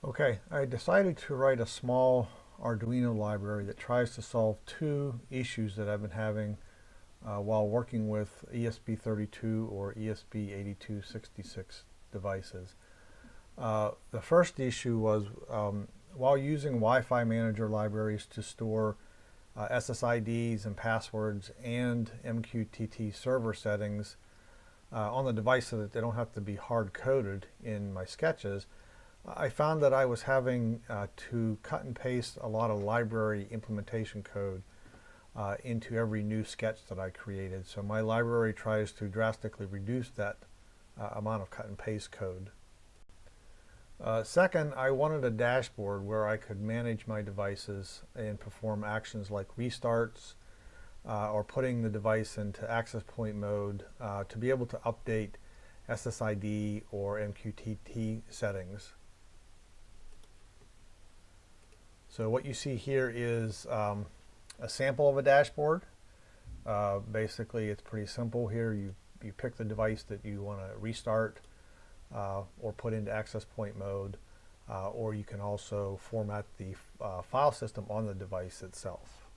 Okay, I decided to write a small Arduino library that tries to solve two issues that I've been having while working with ESP32 or ESP8266 devices. The first issue was while using WiFiManager libraries to store SSIDs and passwords and MQTT server settings on the device so that they don't have to be hard-coded in my sketches, I found that I was having to cut and paste a lot of library implementation code into every new sketch that I created. So my library tries to drastically reduce that amount of cut and paste code. Second, I wanted a dashboard where I could manage my devices and perform actions like restarts or putting the device into access point mode to be able to update SSID or MQTT settings. So what you see here is a sample of a dashboard. Basically, it's pretty simple here. You pick the device that you want to restart or put into access point mode, or you can also format the file system on the device itself.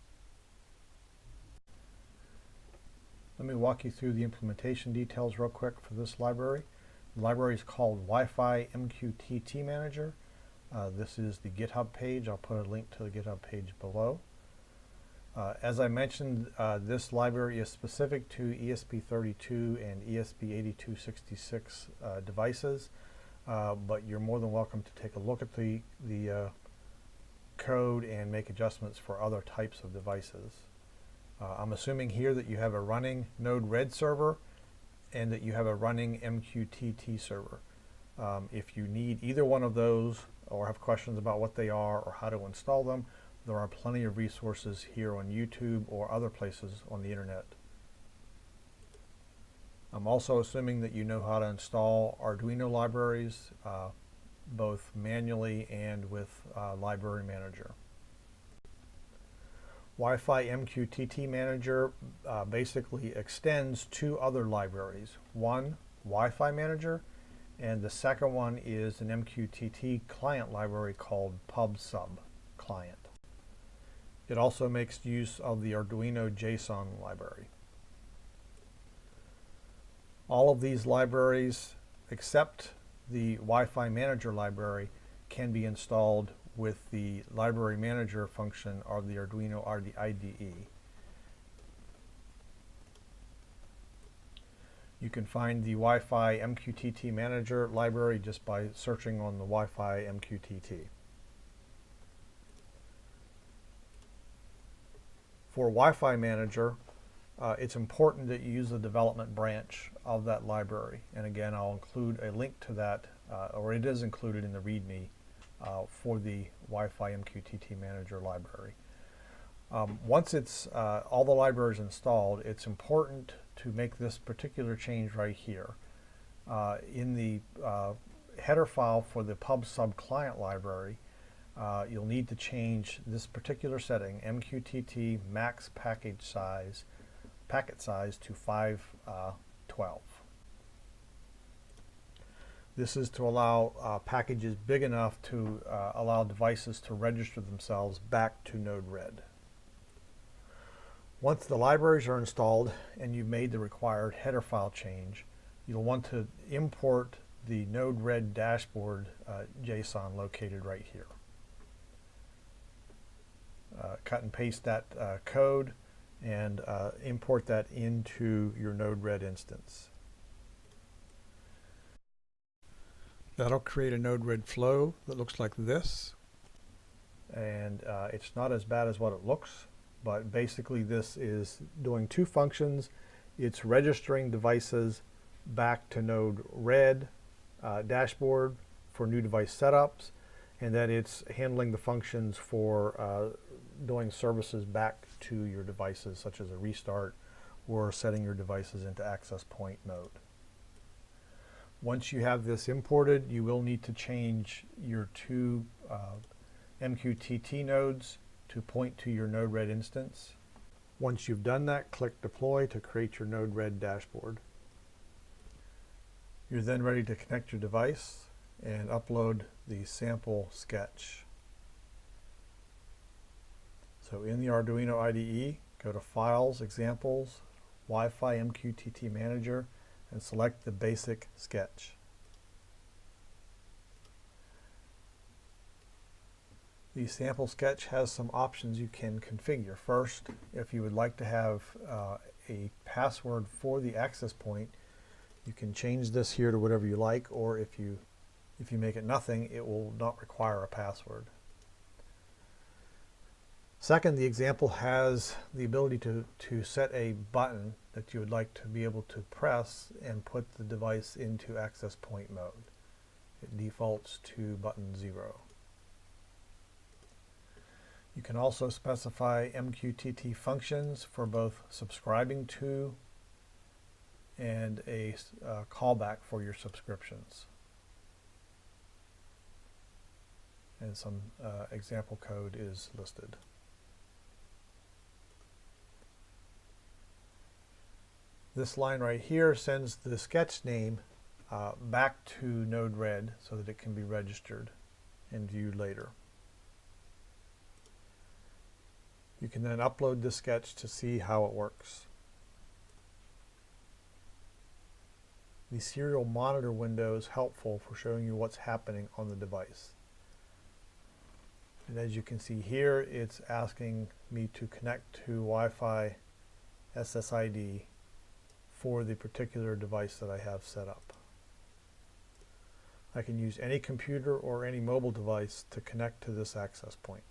Let me walk you through the implementation details real quick for this library. The library is called WiFiMQTTManager. This is the GitHub page. I'll put a link to the GitHub page below. As I mentioned, this library is specific to ESP32 and ESP8266 devices, but you're more than welcome to take a look at the code and make adjustments for other types of devices. I'm assuming here that you have a running Node-RED server and that you have a running MQTT server. If you need either one of those or have questions about what they are or how to install them, there are plenty of resources here on YouTube or other places on the internet. I'm also assuming that you know how to install Arduino libraries, both manually and with WiFiManager. WiFiMQTTManager basically extends two other libraries. One, WiFiManager, and the second one is an MQTT client library called PubSub client. It also makes use of the Arduino JSON library. All of these libraries, except the WiFiManager library, can be installed with the library manager function of the Arduino IDE. You can find the WiFiMQTTManager library just by searching on the WiFiMQTT. For WiFiManager, it's important that you use the development branch of that library. And again, I'll include a link to that, or it is included in the README for the WiFiMQTTManager library. Once it's all the libraries installed, it's important to make this particular change right here. In the header file for the PubSub client library, you'll need to change this particular setting, MQTT max packet size to 512. This is to allow packages big enough to allow devices to register themselves back to Node-RED. Once the libraries are installed and you've made the required header file change, you'll want to import the Node-RED dashboard JSON located right here. Cut and paste that code and import that into your Node-RED instance. That'll create a Node-RED flow that looks like this. And it's not as bad as what it looks, but basically this is doing two functions. It's registering devices back to Node-RED dashboard for new device setups, and then it's handling the functions for doing services back to your devices, such as a restart or setting your devices into access point mode. Once you have this imported, you will need to change your two MQTT nodes to point to your Node-RED instance. Once you've done that, click Deploy to create your Node-RED dashboard. You're then ready to connect your device. and upload the sample sketch. So in the Arduino IDE, go to Files, Examples, WiFiMQTTManager, and select the basic sketch. The sample sketch has some options you can configure. First, if you would like to have a password for the access point, you can change this here to whatever you like, or if you make it nothing, it will not require a password. Second, the example has the ability to set a button that you would like to be able to press and put the device into access point mode. It defaults to button 0. You can also specify MQTT functions for both subscribing to and a callback for your subscriptions. And some example code is listed. This line right here sends the sketch name back to Node-RED so that it can be registered and viewed later. You can then upload the sketch to see how it works. The serial monitor window is helpful for showing you what's happening on the device. And as you can see here, it's asking me to connect to Wi-Fi SSID for the particular device that I have set up. I can use any computer or any mobile device to connect to this access point.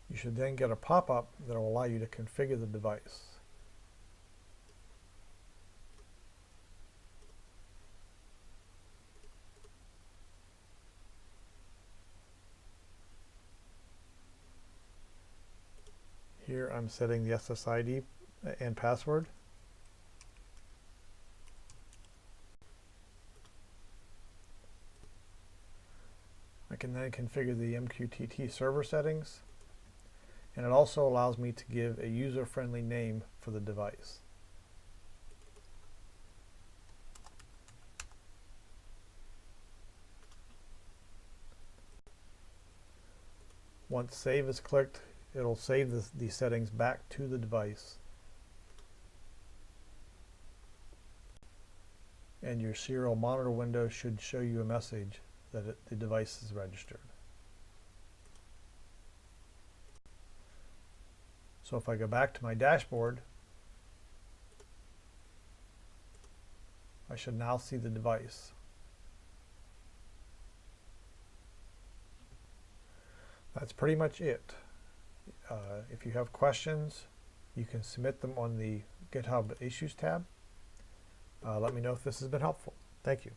You should then get a pop-up that will allow you to configure the device. Here I'm setting the SSID and password. I can then configure the MQTT server settings, and it also allows me to give a user-friendly name for the device. Once Save is clicked, it'll save the settings back to the device, and your serial monitor window should show you a message that the device is registered. So if I go back to my dashboard, I should now see the device. That's pretty much it. If you have questions, you can submit them on the GitHub Issues tab. Let me know if this has been helpful. Thank you.